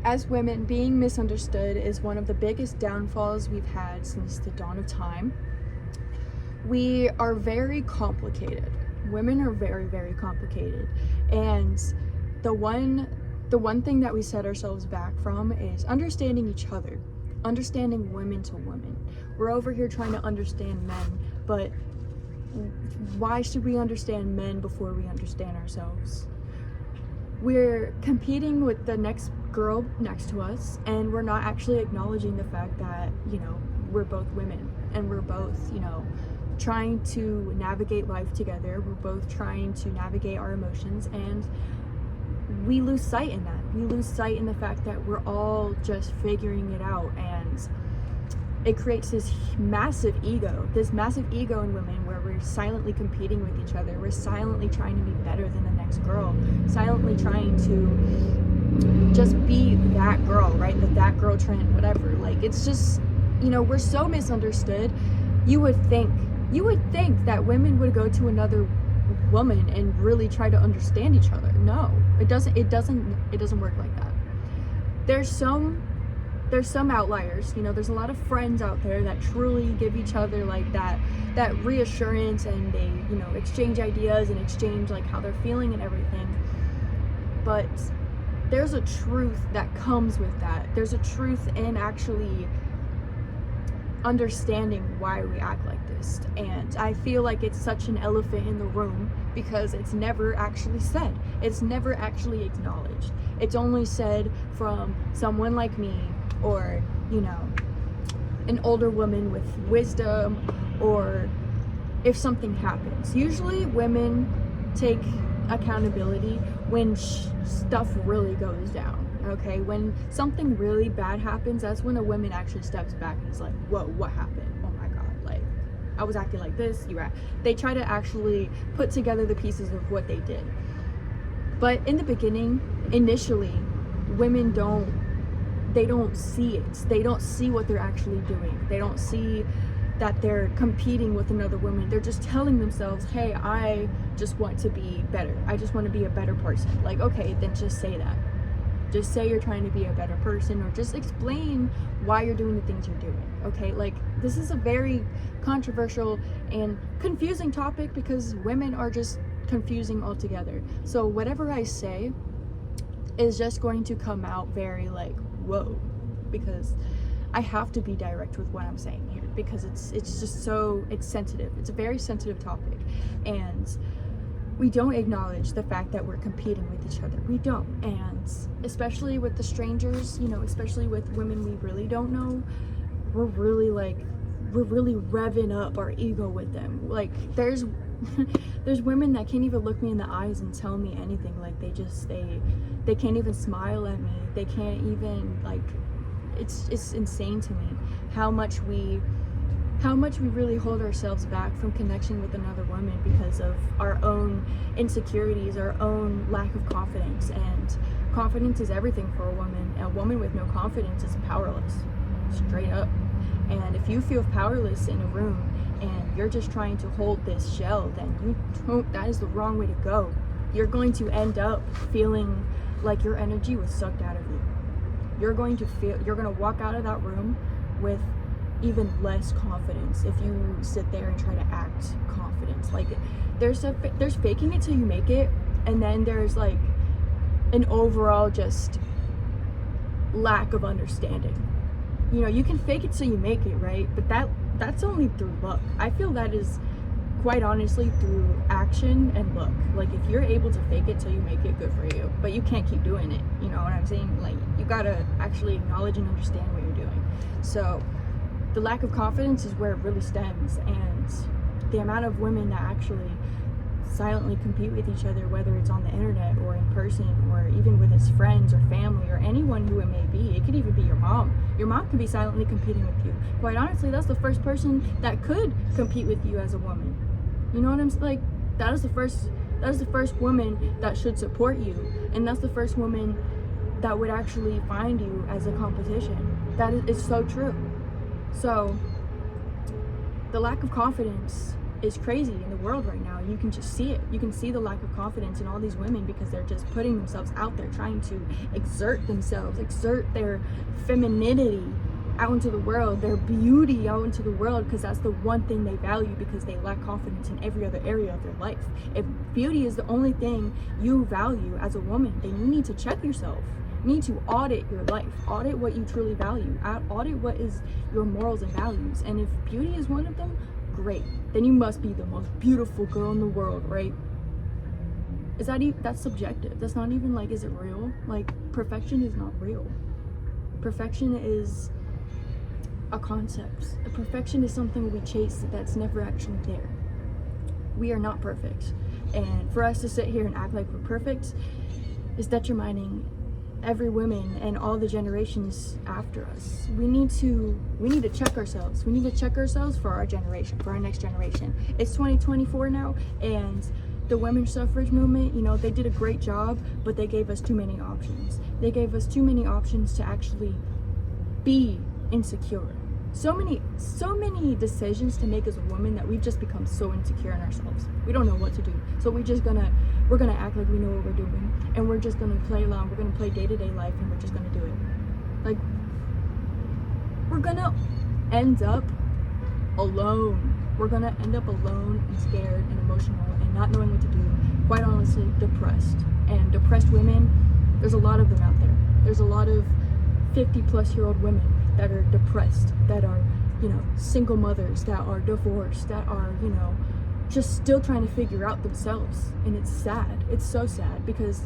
As women, being misunderstood is one of the biggest downfalls we've had since the dawn of time. We are very complicated. Women are very, very complicated. And the one thing that we set ourselves back from is understanding each other, understanding women to women. We're over here trying to understand men, but why should we understand men before we understand ourselves? We're competing with the next girl next to us, and we're not actually acknowledging the fact that, we're both women, and we're both, trying to navigate life together. We're both trying to navigate our emotions, and we lose sight in that. We lose sight in the fact that we're all just figuring it out, and it creates this massive ego in women where we're silently competing with each other. We're silently trying to be better than the next girl, silently trying to just be that girl, right? That girl trend, whatever. Like, it's just, we're so misunderstood. You would think that women would go to another woman and really try to understand each other. No, it doesn't work like that. There's some outliers, there's a lot of friends out there that truly give each other like that reassurance, and they, exchange ideas and exchange like how they're feeling and everything. But there's a truth that comes with that. There's a truth in actually understanding why we act like this. And I feel like it's such an elephant in the room because it's never actually said. It's never actually acknowledged. It's only said from someone like me, or, an older woman with wisdom, or if something happens. Usually women take accountability when stuff really goes down. Okay, when something really bad happens, that's when a woman actually steps back and is like, whoa, what happened? Oh my god, like, I was acting like this, they try to actually put together the pieces of what they did. But in the beginning, initially, women don't see it. They don't see what they're actually doing. They don't see that they're competing with another woman. They're just telling themselves, hey, I just want to be better. I just want to be a better person. Like, okay, then just say that. Just say you're trying to be a better person, or just explain why you're doing the things you're doing, okay? Like, this is a very controversial and confusing topic because women are just confusing altogether. So whatever I say is just going to come out very like, whoa, because I have to be direct with what I'm saying here, because it's just so, it's sensitive. It's a very sensitive topic, and we don't acknowledge the fact that we're competing with each other. We don't. And especially with the strangers, especially with women we really don't know, we're really revving up our ego with them. Like, there's women that can't even look me in the eyes and tell me anything. Like, they can't even smile at me. They can't even, like, it's insane to me how much we really hold ourselves back from connection with another woman because of our own insecurities, our own lack of confidence. And confidence is everything for a woman. A woman with no confidence is powerless, straight up. And if you feel powerless in a room and you're just trying to hold this shell, then that is the wrong way to go. You're going to end up feeling like your energy was sucked out of you. You're going to walk out of that room with even less confidence if you sit there and try to act confident. Like, there's faking it till you make it, and then there's like an overall just lack of understanding. You can fake it till you make it, right? But that's only through luck. I feel that is quite honestly through action and luck. Like, if you're able to fake it till you make it, good for you. But you can't keep doing it. You know what I'm saying? Like, you gotta actually acknowledge and understand what you're doing. So the lack of confidence is where it really stems, and the amount of women that actually silently compete with each other, whether it's on the internet or in person, or even with his friends or family or anyone who it may be. It could even be your mom. Your mom could be silently competing with you. Quite honestly, that's the first person that could compete with you as a woman. You know what I'm saying? Like, that is the first woman that should support you, and that's the first woman that would actually find you as a competition. That is so true. So the lack of confidence is crazy in the world right now. You can just see it. You can see the lack of confidence in all these women because they're just putting themselves out there, trying to exert themselves, exert their femininity out into the world, their beauty out into the world, because that's the one thing they value, because they lack confidence in every other area of their life. If beauty is the only thing you value as a woman, then you need to check yourself. You need to audit your life, audit what you truly value, audit what is your morals and values. And if beauty is one of them, great. Then you must be the most beautiful girl in the world, right? Is that even, that's subjective. That's not even like, is it real? Like, perfection is not real. Perfection is a concept. Perfection is something we chase that's never actually there. We are not perfect. And for us to sit here and act like we're perfect is detrimenting every woman and all the generations after us. We need to check ourselves. We need to check ourselves for our generation, for our next generation. It's 2024 now, and the women's suffrage movement, you know, they did a great job, but they gave us too many options. They gave us too many options to actually be insecure. So many decisions to make as a woman that we've just become so insecure in ourselves. We don't know what to do. So we're gonna act like we know what we're doing, and we're just gonna play along. We're gonna play day-to-day life, and we're just gonna do it. Like, we're gonna end up alone. We're gonna end up alone and scared and emotional and not knowing what to do. Quite honestly, depressed. And depressed women, there's a lot of them out there. There's a lot of 50-plus-year-old women that are depressed, that are, you know, single mothers, that are divorced, that are, you know, just still trying to figure out themselves. And it's sad. It's so sad, because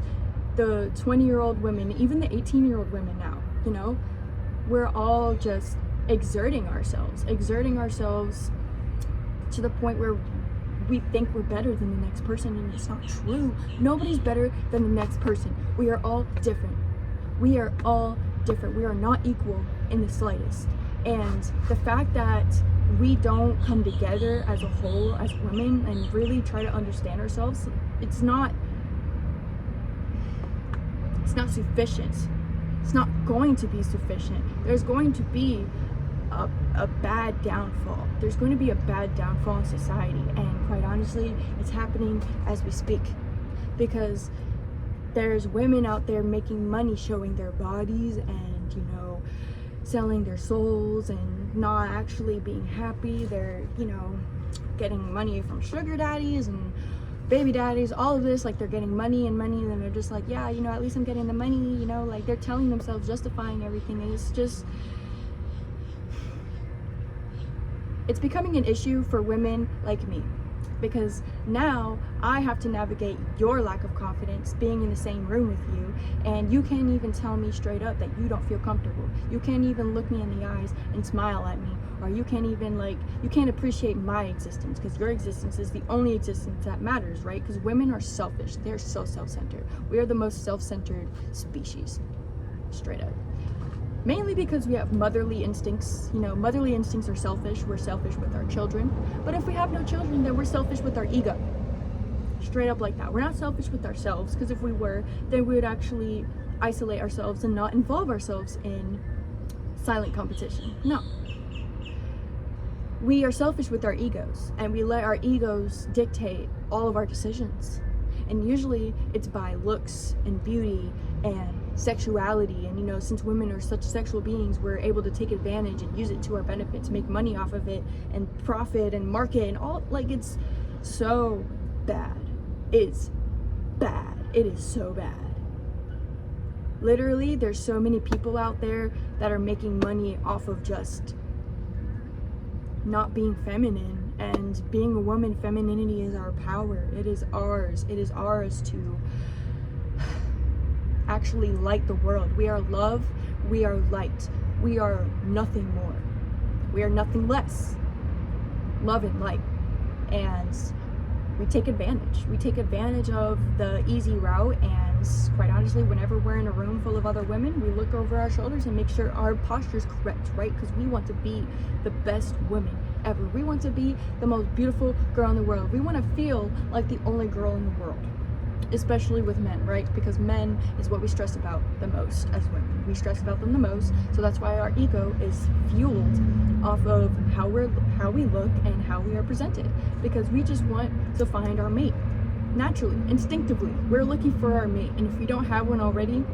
the 20-year-old women, even the 18-year-old women now, you know, we're all just exerting ourselves to the point where we think we're better than the next person, and it's not true. Nobody's better than the next person. We are all different. We are all different. We are not equal in the slightest. And the fact that we don't come together as a whole, as women, and really try to understand ourselves, it's not sufficient. It's not going to be sufficient. There's going to be a bad downfall. There's going to be a bad downfall in society, and quite honestly, it's happening as we speak, because there's women out there making money showing their bodies and, you know, selling their souls and not actually being happy. They're, you know, getting money from sugar daddies and baby daddies, all of this, like, they're getting money, and then they're just like, yeah, you know, at least I'm getting the money, you know, like, they're telling themselves, justifying everything, and it's just, it's becoming an issue for women like me, because now I have to navigate your lack of confidence being in the same room with you, and you can't even tell me straight up that you don't feel comfortable. You can't even look me in the eyes and smile at me, or you can't even, like, you can't appreciate my existence, because your existence is the only existence that matters, right? Because women are selfish. They're so self-centered. We are the most self-centered species, straight up. Mainly because we have motherly instincts. You know, motherly instincts are selfish. We're selfish with our children. But if we have no children, then we're selfish with our ego. Straight up like that. We're not selfish with ourselves, because if we were, then we would actually isolate ourselves and not involve ourselves in silent competition. No. We are selfish with our egos, and we let our egos dictate all of our decisions. And usually it's by looks and beauty and sexuality, and, you know, since women are such sexual beings, we're able to take advantage and use it to our benefit, to make money off of it and profit and market and all. Like, it's so bad. It's bad. It is so bad. Literally, there's so many people out there that are making money off of just not being feminine. And being a woman, femininity is our power. It is ours. It is ours to actually light the world. We are love. We are light. We are nothing more. We are nothing less. Love and light. And we take advantage. We take advantage of the easy route, and quite honestly, whenever we're in a room full of other women, we look over our shoulders and make sure our posture is correct, right? Because we want to be the best woman ever. We want to be the most beautiful girl in the world. We want to feel like the only girl in the world. especially with men, right? Because men is what we stress about the most as women. We stress about them the most, so that's why our ego is fueled off of how we look and how we are presented, because we just want to find our mate naturally, instinctively. We're looking for our mate, and if we don't have one already,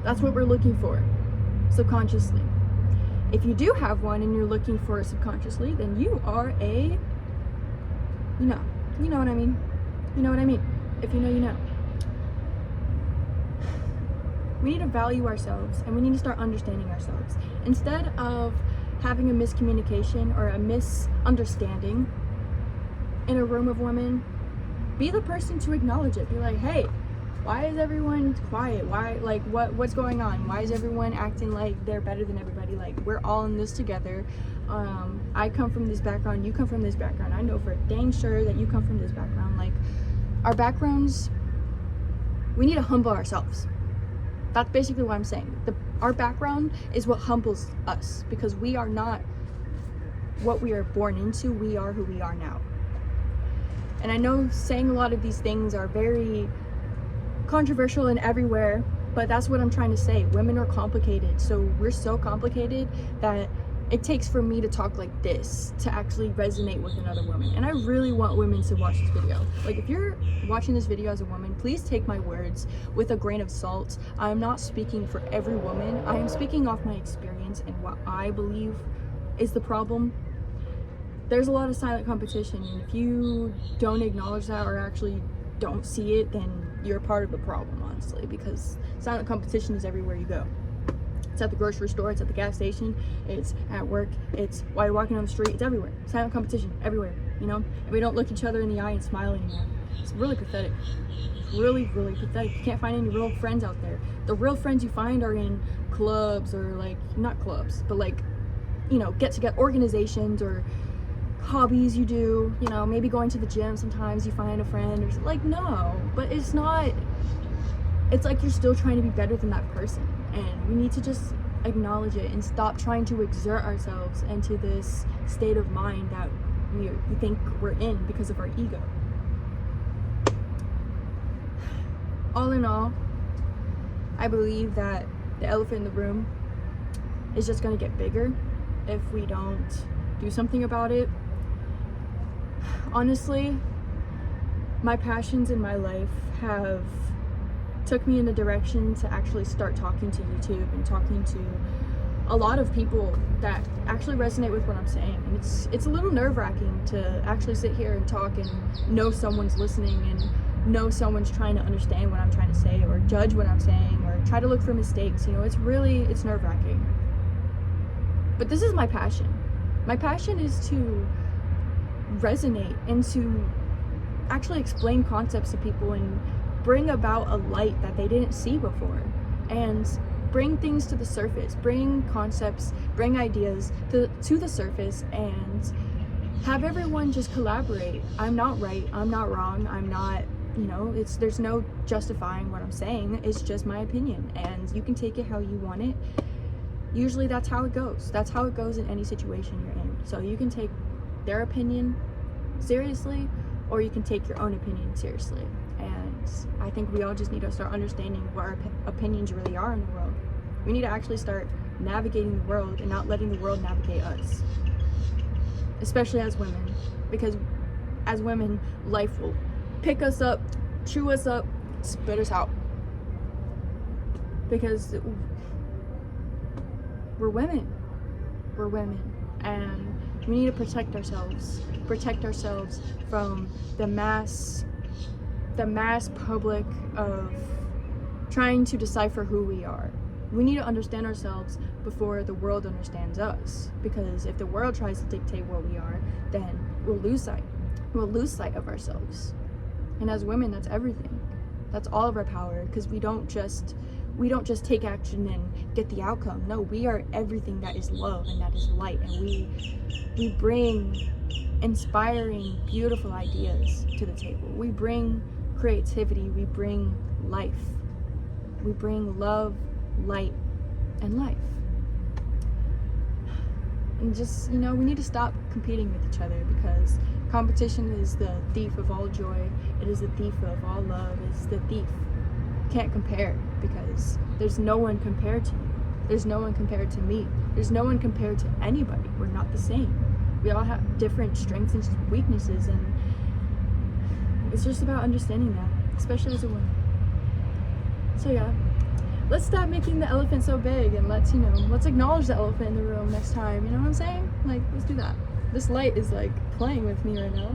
that's what we're looking for subconsciously. If you do have one and you're looking for it subconsciously, then you are a, you know what I mean. You know what I mean. If you know, you know. We need to value ourselves, and we need to start understanding ourselves. Instead of having a miscommunication or a misunderstanding in a room of women, be the person to acknowledge it. Be like, hey, why is everyone quiet? Why, like, what's going on? Why is everyone acting like they're better than everybody? Like, we're all in this together. I come from this background, you come from this background. I know for dang sure that you come from this background. Like, our backgrounds, we need to humble ourselves. That's basically what I'm saying. Our background is what humbles us, because we are not what we are born into. We are who we are now. And I know saying a lot of these things are very controversial and everywhere, but that's what I'm trying to say. Women are complicated. So we're so complicated that it takes for me to talk like this to actually resonate with another woman. And I really want women to watch this video. Like, if you're watching this video as a woman, please take my words with a grain of salt. I'm not speaking for every woman. I am speaking off my experience and what I believe is the problem. There's a lot of silent competition, and if you don't acknowledge that or actually don't see it, then you're part of the problem, honestly, because silent competition is everywhere you go. It's at the grocery store, it's at the gas station, it's at work, it's while you're walking on the street, it's everywhere. Silent competition, everywhere, you know? And we don't look each other in the eye and smile anymore. It's really pathetic. Really, really pathetic. You can't find any real friends out there. The real friends you find are in clubs, or like, not clubs, but like, you know, get together organizations or hobbies you do, you know, maybe going to the gym. Sometimes you find a friend, or like, no, but it's not, it's like you're still trying to be better than that person, and we need to just acknowledge it and stop trying to exert ourselves into this state of mind that we think we're in because of our ego. All in all, I believe that the elephant in the room is just going to get bigger if we don't do something about it. Honestly, my passions in my life have took me in the direction to actually start talking to YouTube and talking to a lot of people that actually resonate with what I'm saying. And it's a little nerve-wracking to actually sit here and talk and know someone's listening and know someone's trying to understand what I'm trying to say, or judge what I'm saying, or try to look for mistakes. You know, it's nerve-wracking. But this is my passion. My passion is to resonate and to actually explain concepts to people and bring about a light that they didn't see before, and bring things to the surface, bring concepts, bring ideas to the surface, and have everyone just collaborate. I'm not right, I'm not wrong, I'm not, you know, there's no justifying what I'm saying. It's just my opinion, and you can take it how you want it. Usually that's how it goes. That's how it goes in any situation you're in. So you can take their opinion seriously, or you can take your own opinion seriously. And I think we all just need to start understanding what our opinions really are in the world. We need to actually start navigating the world and not letting the world navigate us, especially as women, because as women, life will pick us up, chew us up, spit us out, because we're women, and we need to protect ourselves from the mass public of trying to decipher who we are. We need to understand ourselves before the world understands us, because if the world tries to dictate what we are, then we'll lose sight of ourselves. And as women, that's everything. That's all of our power, because we don't just take action and get the outcome. No, we are everything that is love and that is light, and we bring inspiring, beautiful ideas to the table. We bring creativity, we bring life, we bring love, light, and life. And just, you know, we need to stop competing with each other, because Competition is the thief of all joy. It is the thief of all love. It's the thief. Can't compare, because there's no one compared to you. There's no one compared to me. There's no one compared to anybody. We're not the same. We all have different strengths and weaknesses, and it's just about understanding that, especially as a woman. So yeah, let's stop making the elephant so big, and let's acknowledge the elephant in the room next time. You know what I'm saying? Like, let's do that. This light is like playing with me right now.